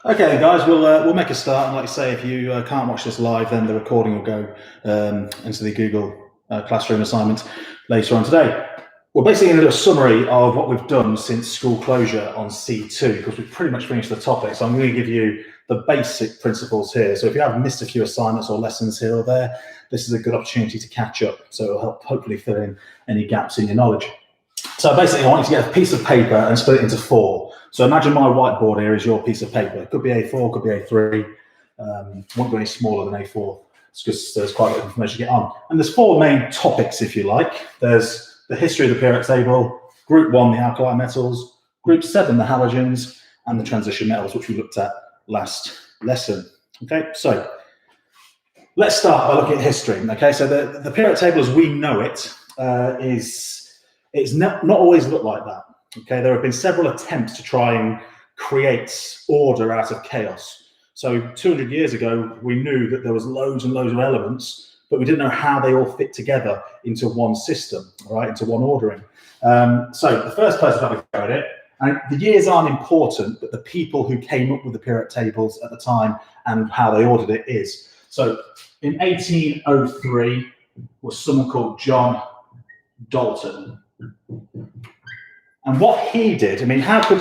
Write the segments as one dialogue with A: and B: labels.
A: Okay, guys, we'll make a start. And like I say, if you can't watch this live, then the recording will go into the Google Classroom assignment later on today. We're basically going to do a summary of what we've done since school closure on C2, because we've pretty much finished the topic. So I'm going to give you the basic principles here. So if you have missed a few assignments or lessons here or there, this is a good opportunity to catch up. So it'll help hopefully fill in any gaps in your knowledge. So basically, I want you to get a piece of paper and split it into four. So imagine my whiteboard here is your piece of paper. It could be A4, could be A3. Won't go any smaller than A4. It's because there's quite a bit of information to get on. And there's four main topics, if you like. There's the history of the periodic table, Group 1, the Alkali Metals, Group 7, the Halogens, and the transition metals, which we looked at last lesson. Okay, so let's start by looking at history. Okay, so the periodic table as we know it it's not always looked like that. Okay, there have been several attempts to try and create order out of chaos. So 200 years ago, we knew that there was loads and loads of elements, but we didn't know how they all fit together into one system, right, into one ordering. So the first person to have a go at it, and the years aren't important, but the people who came up with the periodic tables at the time and how they ordered it is. So in 1803 was someone called John Dalton. And what he did, I mean, how could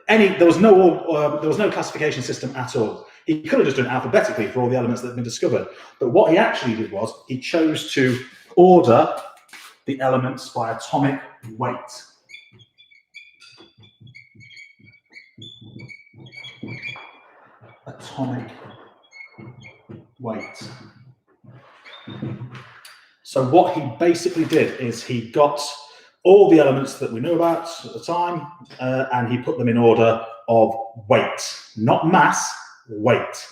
A: there was no classification system at all. He could have just done it alphabetically for all the elements that had been discovered. But what he actually did was he chose to order the elements by atomic weight. Atomic weight. So what he basically did is he got all the elements that we knew about at the time, and he put them in order of weight, not mass, weight.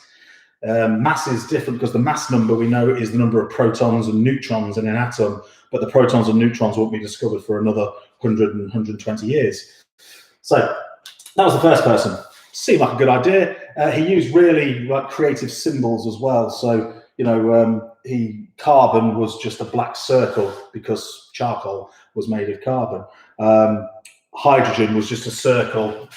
A: Mass is different because the mass number we know is the number of protons and neutrons in an atom, but the protons and neutrons won't be discovered for another 100 and 120 years. So that was the first person. Seemed like a good idea. He used really like creative symbols as well. So, you know, carbon was just a black circle because charcoal was made of carbon. Hydrogen was just a circle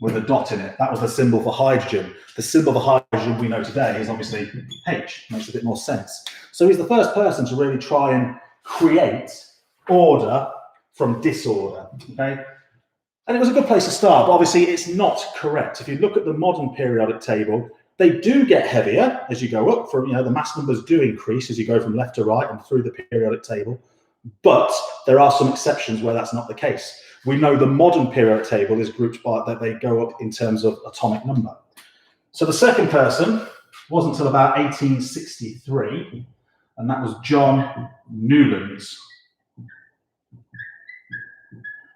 A: with a dot in it. That was the symbol for hydrogen. The symbol for hydrogen we know today is obviously H. Makes a bit more sense. So he's the first person to really try and create order from disorder. Okay, and it was a good place to start, but obviously it's not correct. If you look at the modern periodic table, they do get heavier as you go up. From, you know, the mass numbers do increase as you go from left to right and through the periodic table. But there are some exceptions where that's not the case. We know the modern periodic table is grouped by that they go up in terms of atomic number. So the second person wasn't until about 1863, and that was John Newlands.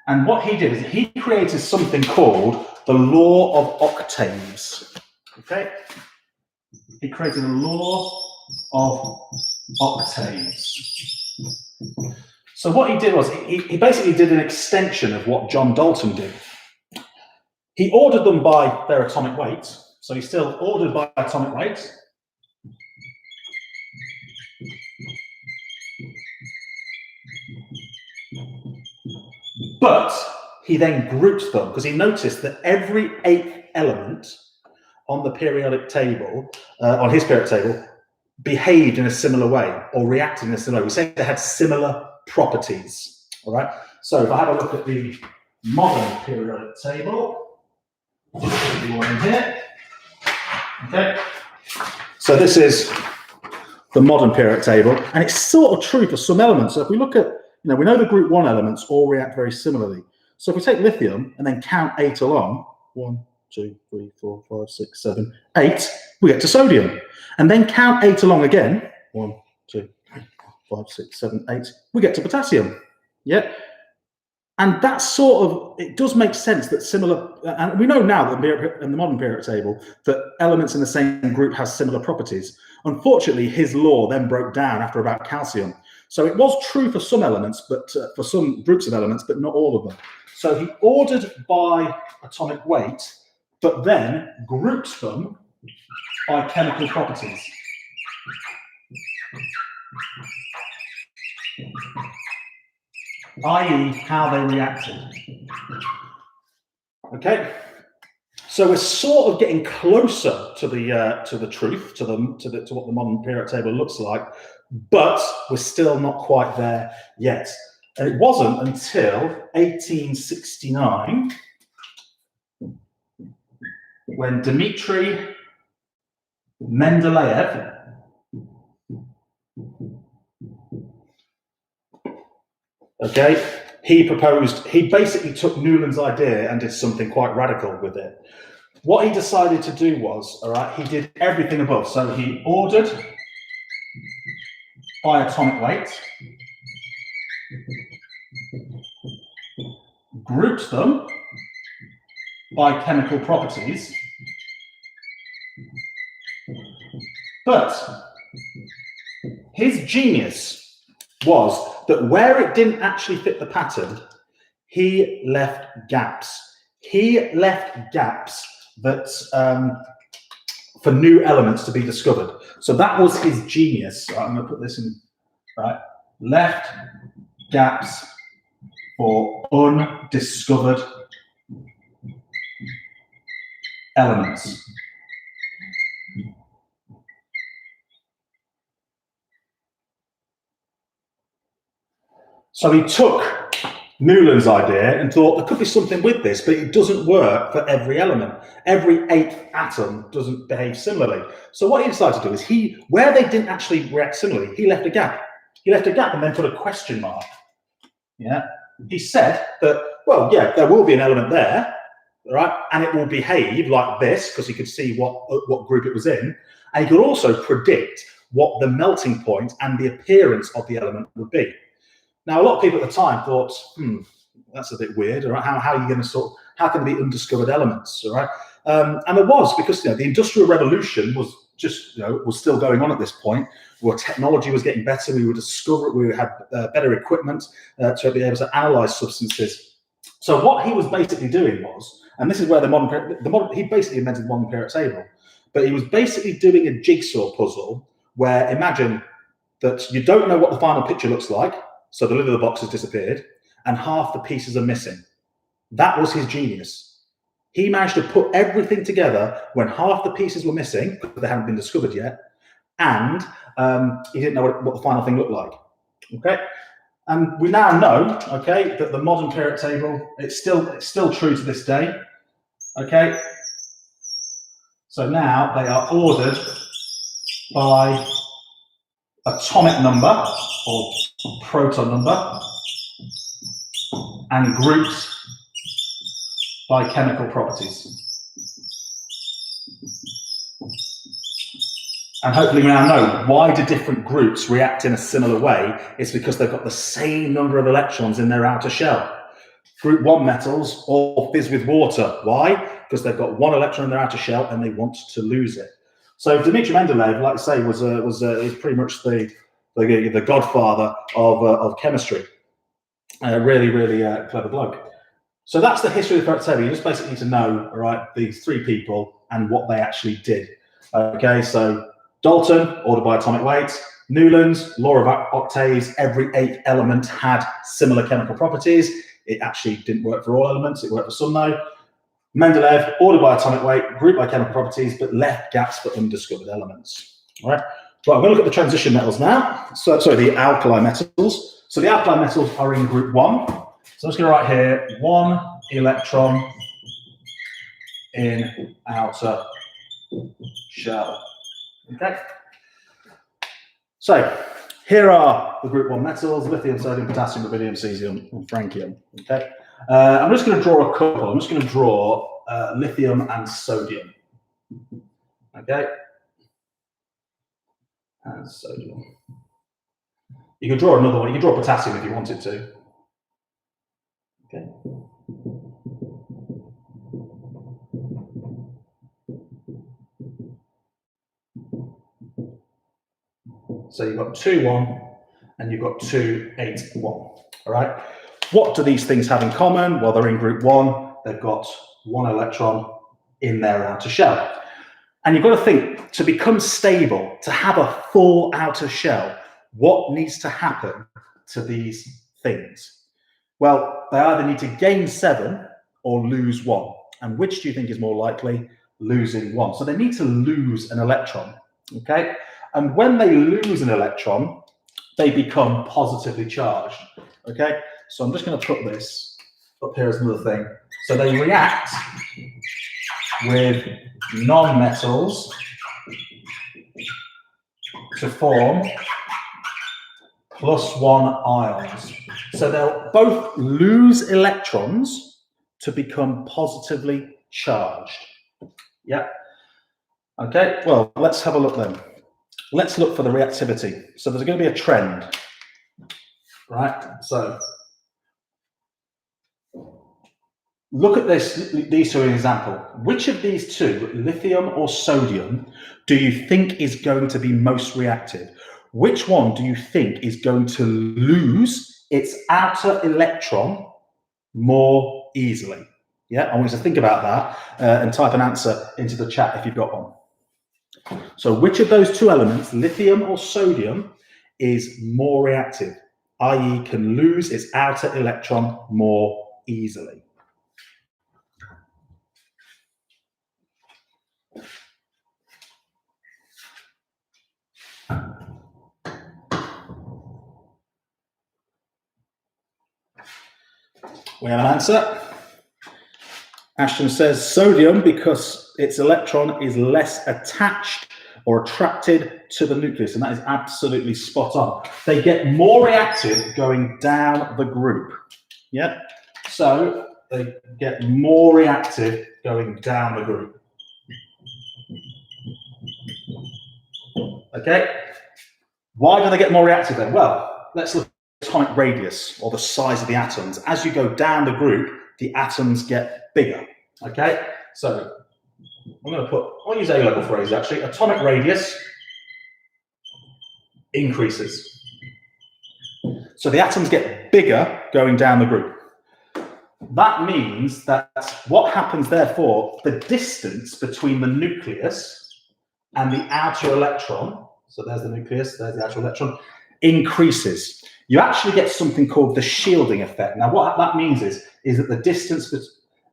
A: And what he did is he created something called the law of octaves. Okay, he created a law of octaves. So what he did was he basically did an extension of what John Dalton did. He ordered them by their atomic weight. So he still ordered by atomic weight. But he then grouped them because he noticed that every eighth element on the periodic table, on his periodic table, behaved in a similar way or reacted in a similar way. We say they had similar properties. All right. So if I have a look at the modern periodic table, the one in here. Okay. So this is the modern periodic table, and it's sort of true for some elements. So if we look at, you know, we know the group 1 elements all react very similarly. So if we take lithium and then count 8 along, 1, 2, 3, 4, 5, 6, 7, 8, we get to sodium. And then count 8 along again, 1, 2, 3, 4, 5, 6, 7, 8, we get to potassium. Yeah. And that's sort of, it does make sense that similar, and we know now that in the modern periodic table, that elements in the same group has similar properties. Unfortunately, his law then broke down after about calcium. So it was true for some elements, but for some groups of elements, but not all of them. So he ordered by atomic weight, but then grouped them by chemical properties. i.e. how they reacted. Okay, So we're sort of getting closer to the truth, to what the modern periodic table looks like, but we're still not quite there yet. And it wasn't until 1869 when Dmitry Mendeleev he basically took Newland's idea and did something quite radical with it. What he decided to do was, he did everything above. So he ordered by atomic weight, grouped them by chemical properties, but his genius was that where it didn't actually fit the pattern, he left gaps. He left gaps that for new elements to be discovered. So that was his genius. Right, I'm going to put this in, right? Left gaps for undiscovered elements. So he took Newland's idea and thought there could be something with this, but it doesn't work for every element. Every 8th atom doesn't behave similarly. So what he decided to do is where they didn't actually react similarly, he left a gap. He left a gap and then put a question mark. Yeah. He said that, well, yeah, there will be an element there, right? And it will behave like this, because he could see what group it was in. And he could also predict what the melting point and the appearance of the element would be. Now, a lot of people at the time thought, that's a bit weird. Right? How are you going to how can there be undiscovered elements? All right. And there was, because the Industrial Revolution was just, was still going on at this point, where technology was getting better. We had better equipment to be able to analyze substances. So what he was basically doing was, and this is where he basically invented the modern periodic table, but he was basically doing a jigsaw puzzle where, imagine that you don't know what the final picture looks like. So the lid of the box has disappeared and half the pieces are missing. That was his genius. He managed to put everything together when half the pieces were missing, but they hadn't been discovered yet. And he didn't know what the final thing looked like. Okay. And we now know, okay, that the modern periodic table, it's still true to this day. Okay. So now they are ordered by atomic number or proton number and grouped by chemical properties. And hopefully we now know why do different groups react in a similar way. It's because they've got the same number of electrons in their outer shell. Group 1 metals all fizz with water. Why? Because they've got 1 electron in their outer shell and they want to lose it. So Dmitry Mendeleev, like I say, is pretty much the godfather of chemistry. Really clever bloke. So that's the history of the periodic table. You just basically need to know, all right, these 3 people and what they actually did. Okay, so Dalton, ordered by atomic weight. Newland's law of octaves, every 8th element had similar chemical properties. It actually didn't work for all elements, it worked for some though. Mendeleev, ordered by atomic weight, grouped by chemical properties, but left gaps for undiscovered elements. All right. Right, I'm going to look at the transition metals now. So, sorry, the alkali metals. So the alkali metals are in group 1. So I'm just going to write here 1 electron in outer shell. Okay. So here are the group 1 metals: lithium, sodium, potassium, rubidium, cesium, and francium. Okay. I'm just going to draw a couple. I'm just going to draw lithium and sodium. Okay. And sodium. You can draw another one. You can draw potassium if you wanted to. Okay. So you've got 2, 1, and you've got 2, 8, 1. All right. What do these things have in common? Well, they're in group 1. They've got 1 electron in their outer shell. And you've got to think, to become stable, to have a full outer shell, what needs to happen to these things? Well, they either need to gain 7 or lose 1. And which do you think is more likely? Losing one. So they need to lose an electron, okay? And when they lose an electron, they become positively charged, okay? So I'm just going to put this up here as another thing. So they react with non-metals to form +1 ions. So they'll both lose electrons to become positively charged. Yeah. Okay, well, let's have a look then. Let's look for the reactivity. So there's going to be a trend, right? So look at these two examples. Which of these two, lithium or sodium, do you think is going to be most reactive? Which one do you think is going to lose its outer electron more easily? Yeah, I want you to think about that and type an answer into the chat if you've got one. So which of those two elements, lithium or sodium, is more reactive, i.e. can lose its outer electron more easily? We have an answer. Ashton says sodium because its electron is less attached or attracted to the nucleus, and that is absolutely spot on. They get more reactive going down the group. Yeah, so they get more reactive going down the group. Okay, why do they get more reactive then? Well, let's look at atomic radius, or the size of the atoms. As you go down the group, the atoms get bigger. Okay, so I'm going to put, I'll use A-level phrase actually, atomic radius increases. So the atoms get bigger going down the group. That means that what happens therefore, the distance between the nucleus and the outer electron, so there's the nucleus, there's the outer electron, increases. You actually get something called the shielding effect. Now what that means is that the distance,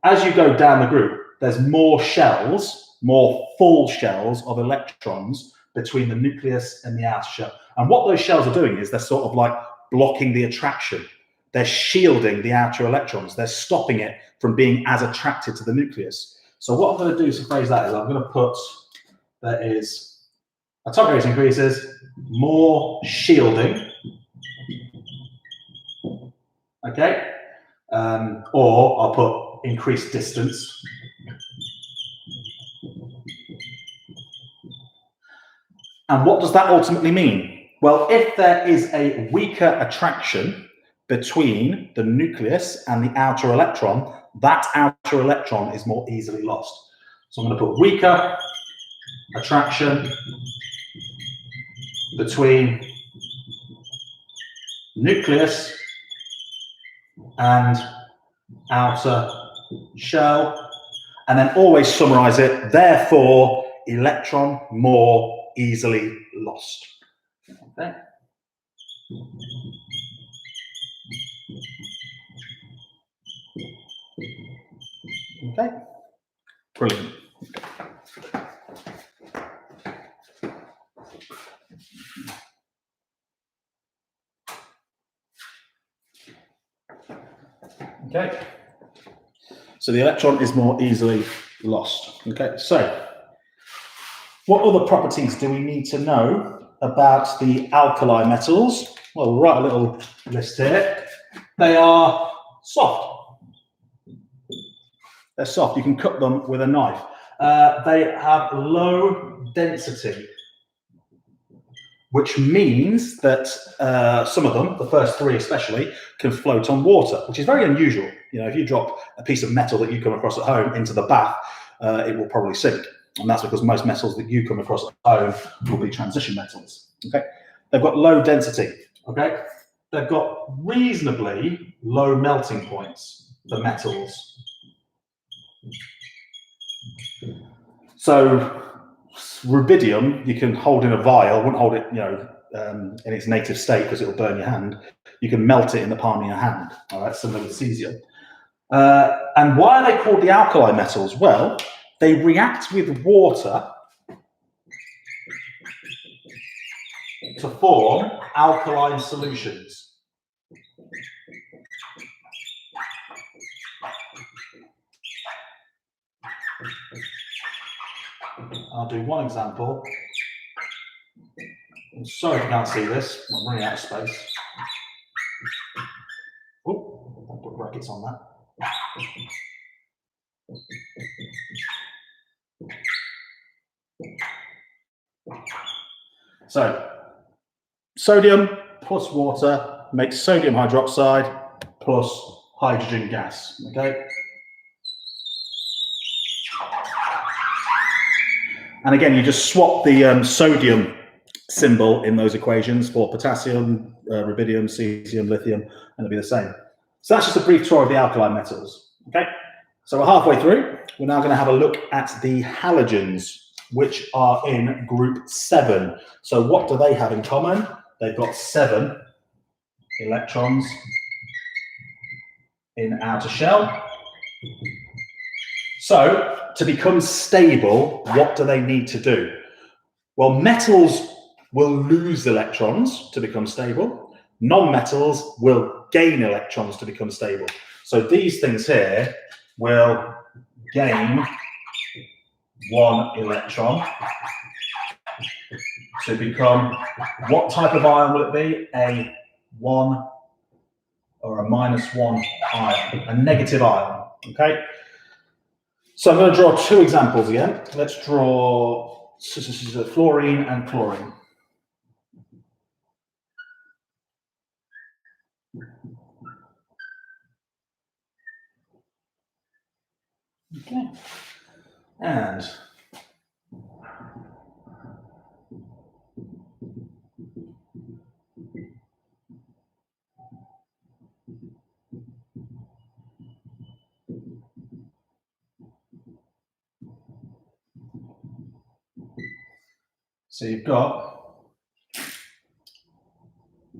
A: as you go down the group, there's more shells, more full shells of electrons between the nucleus and the outer shell. And what those shells are doing is they're sort of like blocking the attraction. They're shielding the outer electrons. They're stopping it from being as attracted to the nucleus. So what I'm going to do to phrase that is I'm going to put, there is atomic radius increases, more shielding, okay? Or I'll put increased distance. And what does that ultimately mean? Well, if there is a weaker attraction between the nucleus and the outer electron, that outer electron is more easily lost. So I'm going to put weaker attraction between nucleus and outer shell, and then always summarize it, therefore electron more easily lost. Okay. Okay. Brilliant. Okay. So the electron is more easily lost. Okay. So what other properties do we need to know about the alkali metals? Well, we'll write a little list here. They are soft. They're soft. You can cut them with a knife. They have low density, which means that some of them, the first three especially, can float on water, which is very unusual. You know, if you drop a piece of metal that you come across at home into the bath, it will probably sink. And that's because most metals that you come across at home will be transition metals. Okay, they've got low density. Okay, they've got reasonably low melting points, the metals. So rubidium you can hold in a vial, wouldn't hold it, you know, in its native state because it'll burn your hand. You can melt it in the palm of your hand. All right, similar with cesium. And why are they called the alkali metals? Well, they react with water to form alkaline solutions. I'll do one example. I'm sorry if you can't see this, I'm running out of space. Oh, I'll put brackets on that. So, sodium plus water makes sodium hydroxide plus hydrogen gas, okay? And again, you just swap the sodium symbol in those equations for potassium, rubidium, cesium, lithium, and it'll be the same. So that's just a brief tour of the alkali metals, okay? So we're halfway through. We're now going to have a look at the halogens, which are in group 7. So what do they have in common? They've got 7 electrons in outer shell. So to become stable, what do they need to do? Well, metals will lose electrons to become stable. Non-metals will gain electrons to become stable. So these things here will gain 1 electron to become, what type of ion will it be? A 1 or a -1 ion, a negative ion, okay? So I'm going to draw 2 examples again. Let's draw fluorine and chlorine. Okay, and so you've got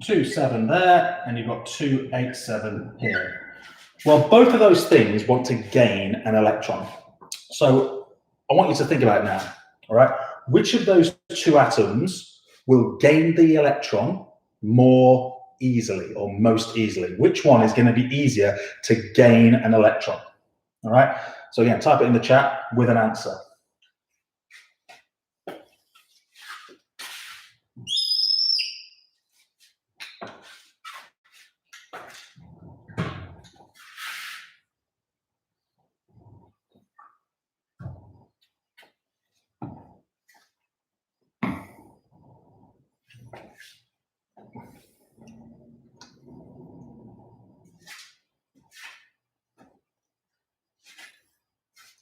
A: 2, 7 there, and you've got 2, 8, 7 here. Well, both of those things want to gain an electron. So I want you to think about it now, all right? Which of those 2 atoms will gain the electron more easily or most easily? Which one is going to be easier to gain an electron? All right? So again, type it in the chat with an answer.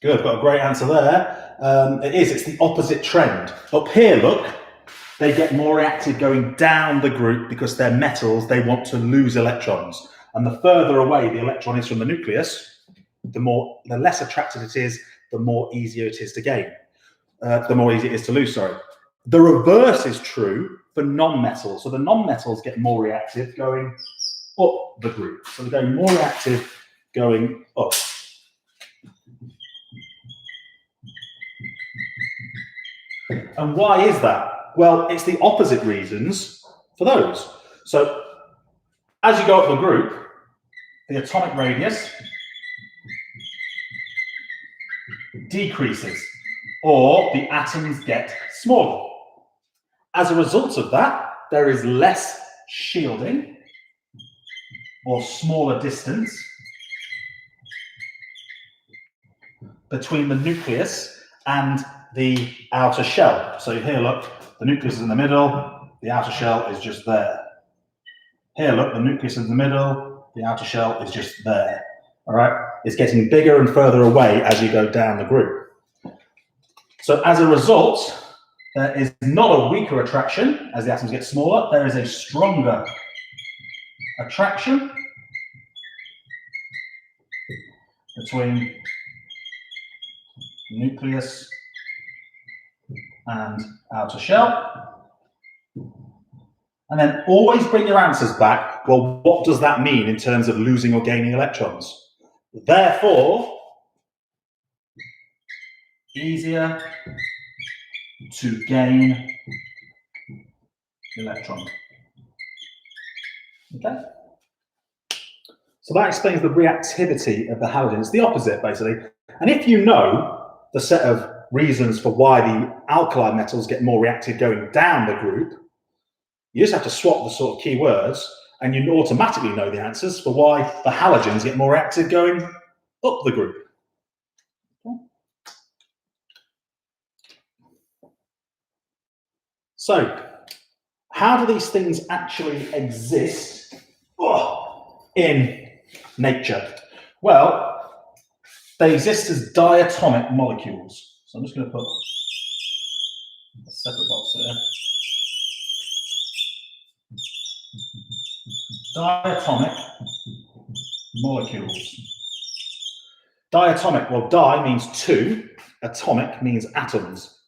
A: Good, got a great answer there. It's the opposite trend. Up here, look, they get more reactive going down the group because they're metals, they want to lose electrons. And the further away the electron is from the nucleus, the less attractive it is, the more easier it is to gain. The more easy it is to lose, sorry. The reverse is true for non-metals. So the non-metals get more reactive going up the group. So they're going more reactive going up. And why is that? Well, it's the opposite reasons for those. So as you go up the group, the atomic radius decreases, or the atoms get smaller. As a result of that, there is less shielding or smaller distance between the nucleus and the outer shell. So here, look, the nucleus is in the middle, the outer shell is just there. Here, look, the nucleus is in the middle, the outer shell is just there. All right, it's getting bigger and further away as you go down the group. So as a result, there is not a weaker attraction as the atoms get smaller, there is a stronger attraction between nucleus and outer shell. And then always bring your answers back. Well, what does that mean in terms of losing or gaining electrons? Therefore, easier to gain electron. Okay? So that explains the reactivity of the halogens. It's the opposite, basically. And if you know the set of reasons for why the alkali metals get more reactive going down the group, you just have to swap the sort of key words and you automatically know the answers for why the halogens get more reactive going up the group. Okay. So, how do these things actually exist in nature? Well, they exist as diatomic molecules. So I'm just going to put a separate box here. Diatomic molecules. Diatomic, well, di means two, atomic means atoms,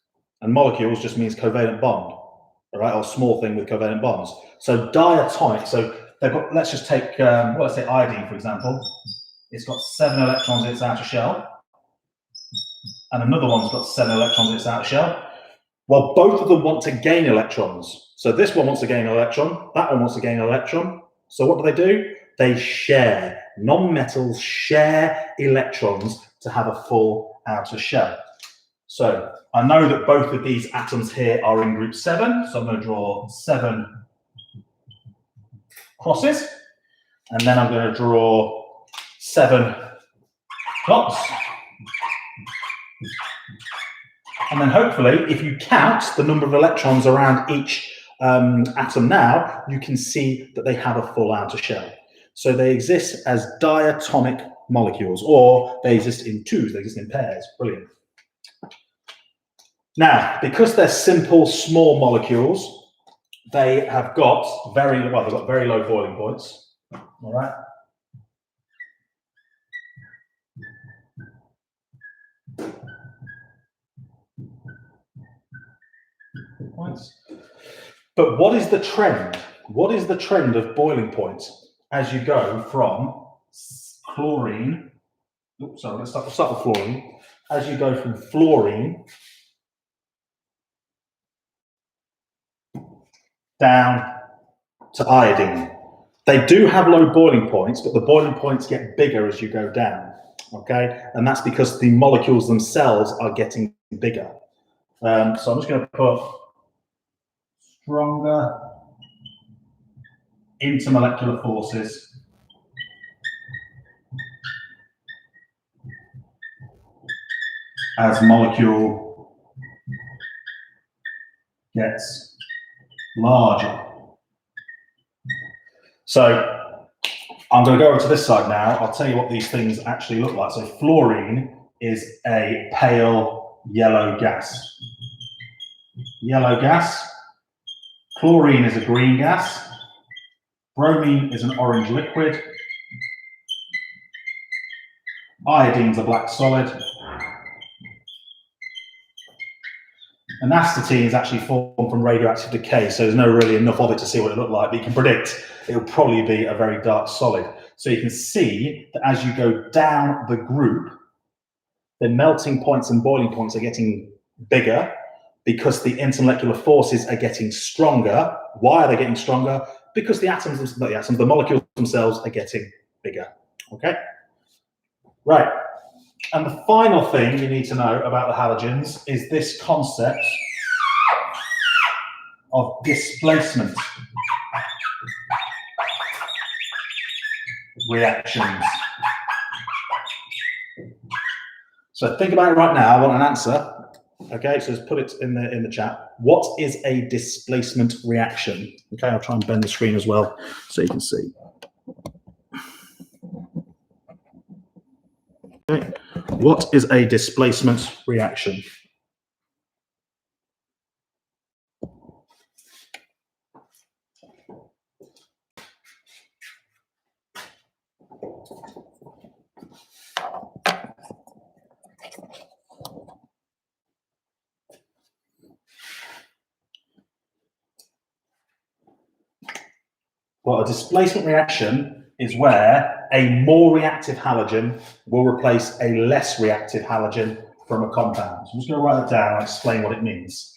A: and molecules just means covalent bond, all right, or small thing with covalent bonds. So diatomic, so they've got, let's just take, well, let's say iodine, for example. It's got 7 electrons in its outer shell, and another one's got 7 electrons in its outer shell. Well, both of them want to gain electrons. So this one wants to gain an electron, that one wants to gain an electron. So what do? They share. Non-metals share electrons to have a full outer shell. So I know that both of these atoms here are in group 7, so I'm going to draw 7 crosses, and then I'm going to draw 7 dots. And then hopefully, if you count the number of electrons around each atom now, you can see that they have a full outer shell. So they exist as diatomic molecules, or they exist in twos, they exist in pairs. Brilliant. Now, because they're simple, small molecules, they have got very low boiling points. All right. Points. But what is the trend? What is the trend of boiling point as you go from chlorine? Oops, sorry, let's start with fluorine. As you go from fluorine down to iodine. They do have low boiling points, but the boiling points get bigger as you go down. Okay, and that's because the molecules themselves are getting bigger. So I'm just going to put stronger intermolecular forces as molecule gets larger. So I'm going to go over to this side now. I'll tell you what these things actually look like. So fluorine is a pale yellow gas. Yellow gas. Chlorine is a green gas. Bromine is an orange liquid. Iodine's a black solid. And astatine is actually formed from radioactive decay, so there's no really enough of it to see what it looked like, but you can predict it'll probably be a very dark solid. So you can see that as you go down the group, the melting points and boiling points are getting bigger because the intermolecular forces are getting stronger. Why are they getting stronger? Because the atoms, not the atoms, the molecules themselves are getting bigger. Okay? Right. And the final thing you need to know about the halogens is this concept of displacement reactions. So think about it right now. I want an answer. Okay, so just put it in the chat. What is a displacement reaction? Okay, I'll try and bend the screen as well so you can see. Okay. What is a displacement reaction? Well, a displacement reaction is where a more reactive halogen will replace a less reactive halogen from a compound. So I'm just going to write that down and explain what it means.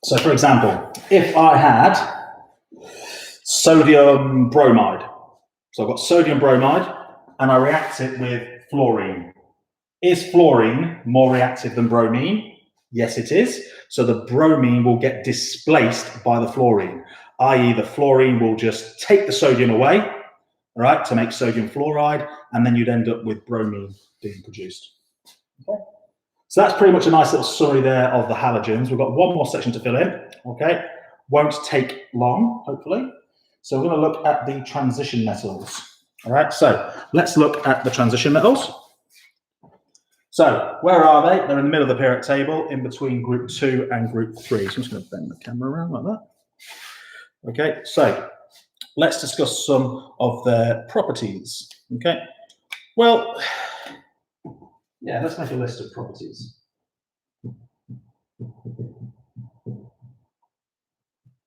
A: So for example, if I had sodium bromide, so I've got sodium bromide and I react it with fluorine. Is fluorine more reactive than bromine? Yes, it is. So the bromine will get displaced by the fluorine, i.e. the fluorine will just take the sodium away, right, to make sodium fluoride, and then you'd end up with bromine being produced. Okay. So that's pretty much a nice little summary there of the halogens. We've got one more section to fill in, okay? Won't take long, hopefully. So we're going to look at the transition metals. All right, so let's look at the transition metals. So where are they? They're in the middle of the periodic table, in between group 2 and group 3. So I'm just going to bend the camera around like that. Okay, so let's discuss some of their properties. Okay, well, yeah, let's make a list of properties.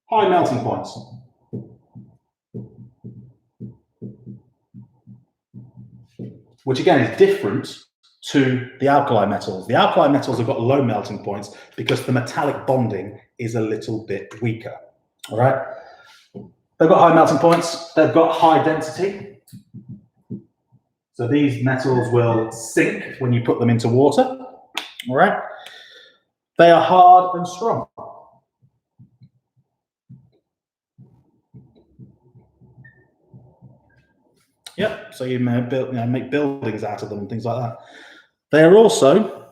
A: High melting points. Which again is different to the alkali metals. The alkali metals have got low melting points because the metallic bonding is a little bit weaker. All right, they've got high melting points, they've got high density. So these metals will sink when you put them into water. All right, they are hard and strong. Yep, so you may build, make buildings out of them and things like that. They are also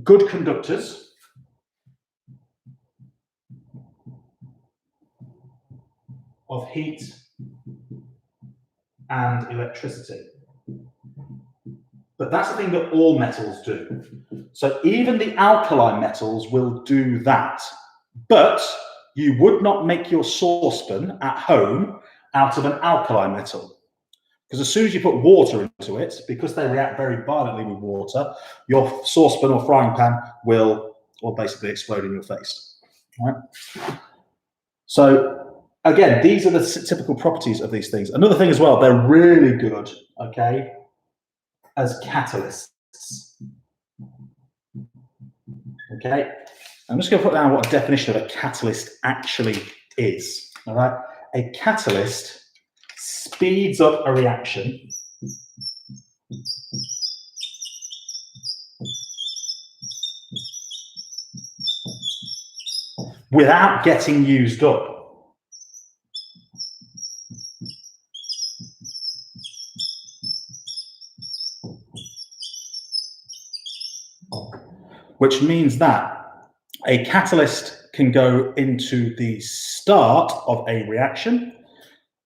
A: good conductors. Of heat and electricity. But that's the thing that all metals do. So even the alkali metals will do that. But you would not make your saucepan at home out of an alkali metal. Because as soon as you put water into it, because they react very violently with water, your saucepan or frying pan will basically explode in your face. All right? So again, these are the typical properties of these things. Another thing as well, they're really good, okay, as catalysts. Okay, I'm just going to put down what a definition of a catalyst actually is. All right, a catalyst speeds up a reaction without getting used up. Which means that a catalyst can go into the start of a reaction,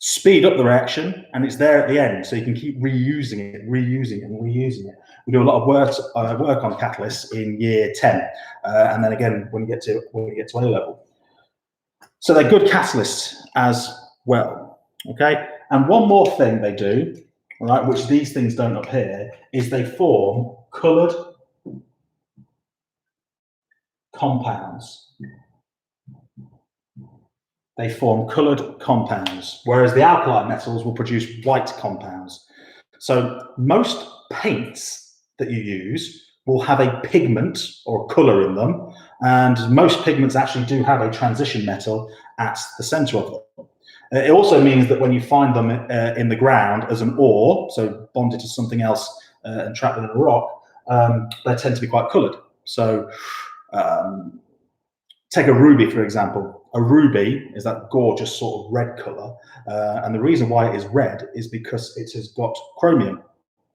A: speed up the reaction, and it's there at the end. So you can keep reusing it, and reusing it. We do a lot of work on catalysts in year 10, and then again when we get to A level. So they're good catalysts as well. Okay, and one more thing they do, right, which these things don't up here, is they form coloured compounds. They form coloured compounds, whereas the alkali metals will produce white compounds. So most paints that you use will have a pigment or colour in them, and most pigments actually do have a transition metal at the centre of them. It also means that when you find them in the ground as an ore, so bonded to something else and trapped within a rock, they tend to be quite coloured. So take a ruby, for example. A ruby is that gorgeous sort of red colour, and the reason why it is red is because it has got chromium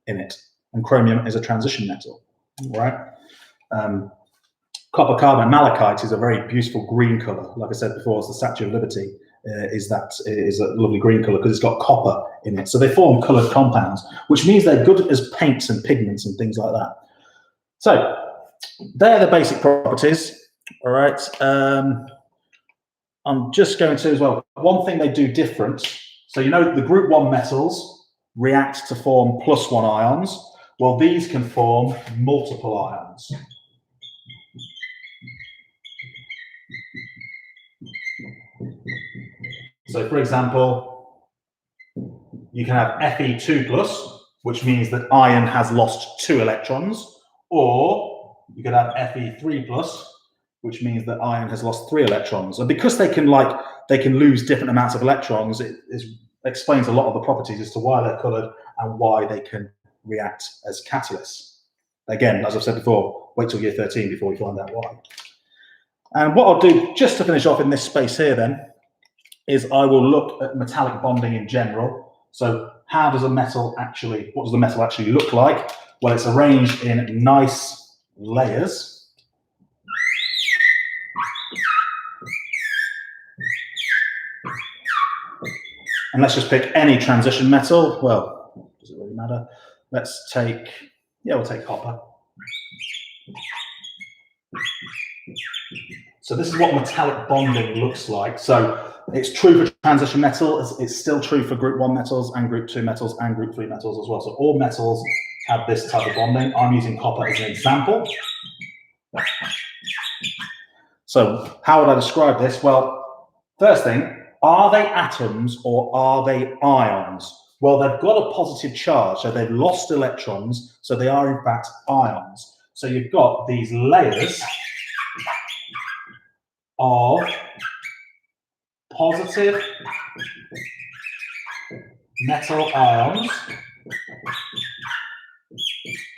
A: in it, and chromium is a transition metal, right? Copper carbon malachite is a very beautiful green colour. Like I said before, it's the Statue of Liberty is a lovely green colour because it's got copper in it. So they form coloured compounds, which means they're good as paints and pigments and things like that. So they're the basic properties. All right. I'm just going to as well. One thing they do different. So you know the group 1 metals react to form +1 ions. Well, these can form multiple ions. So for example, you can have Fe2+, which means that iron has lost 2 electrons, or you could have Fe3+, which means that iron has lost 3 electrons. And because they can lose different amounts of electrons, it explains a lot of the properties as to why they're coloured and why they can react as catalysts. Again, as I've said before, wait till year 13 before we find out why. And what I'll do, just to finish off in this space here then, is I will look at metallic bonding in general. So how does a metal actually, what does the metal actually look like? Well, it's arranged in nice layers. And let's just pick any transition metal. Well, does it really matter? Let's take, we'll take copper. So this is what metallic bonding looks like. So it's true for transition metals. It's still true for group 1 metals and group 2 metals and group 3 metals as well. So all metals have this type of bonding. I'm using copper as an example. So how would I describe this? Well, first thing, are they atoms or are they ions? Well, they've got a positive charge, so they've lost electrons, so they are in fact ions. So you've got these layers of positive metal ions.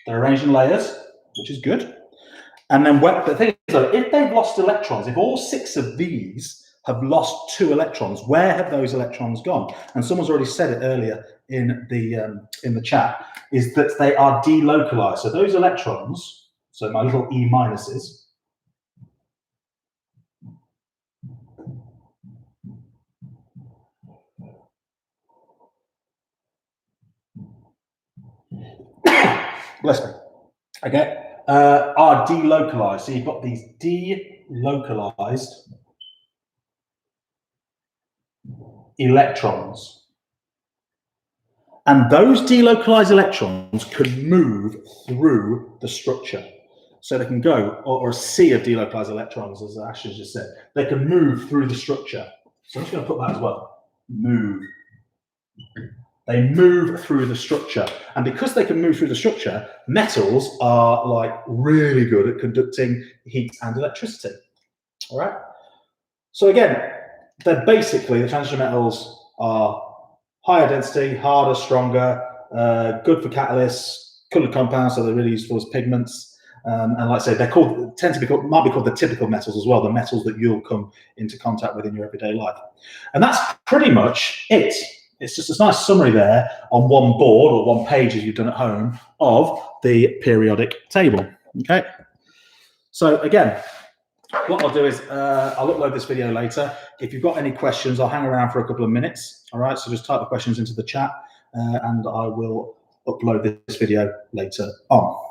A: They're arranged in layers, which is good. And then the thing is, though, if they've lost electrons, if all 6 of these have lost 2 electrons, where have those electrons gone? And someone's already said it earlier in the chat, is that they are delocalized. So those electrons, so my little E minuses, bless me, okay, are delocalized. So you've got these delocalized electrons. And those delocalized electrons can move through the structure. So they can go, or a sea of delocalized electrons, as Ash has just said, they can move through the structure. So I'm just going to put that as well. Move. They move through the structure. And because they can move through the structure, metals are like really good at conducting heat and electricity. All right. So again, they're basically, the transition metals are higher density, harder, stronger, good for catalysts, colored compounds, so they're really useful as pigments. And like I say, they're called, might be called the typical metals as well, the metals that you'll come into contact with in your everyday life. And that's pretty much it. It's just a nice summary there on one board or one page, as you've done at home, of the periodic table. Okay. So again, what I'll do is I'll upload this video later. If you've got any questions, I'll hang around for a couple of minutes. All right, so just type the questions into the chat and I will upload this video later on.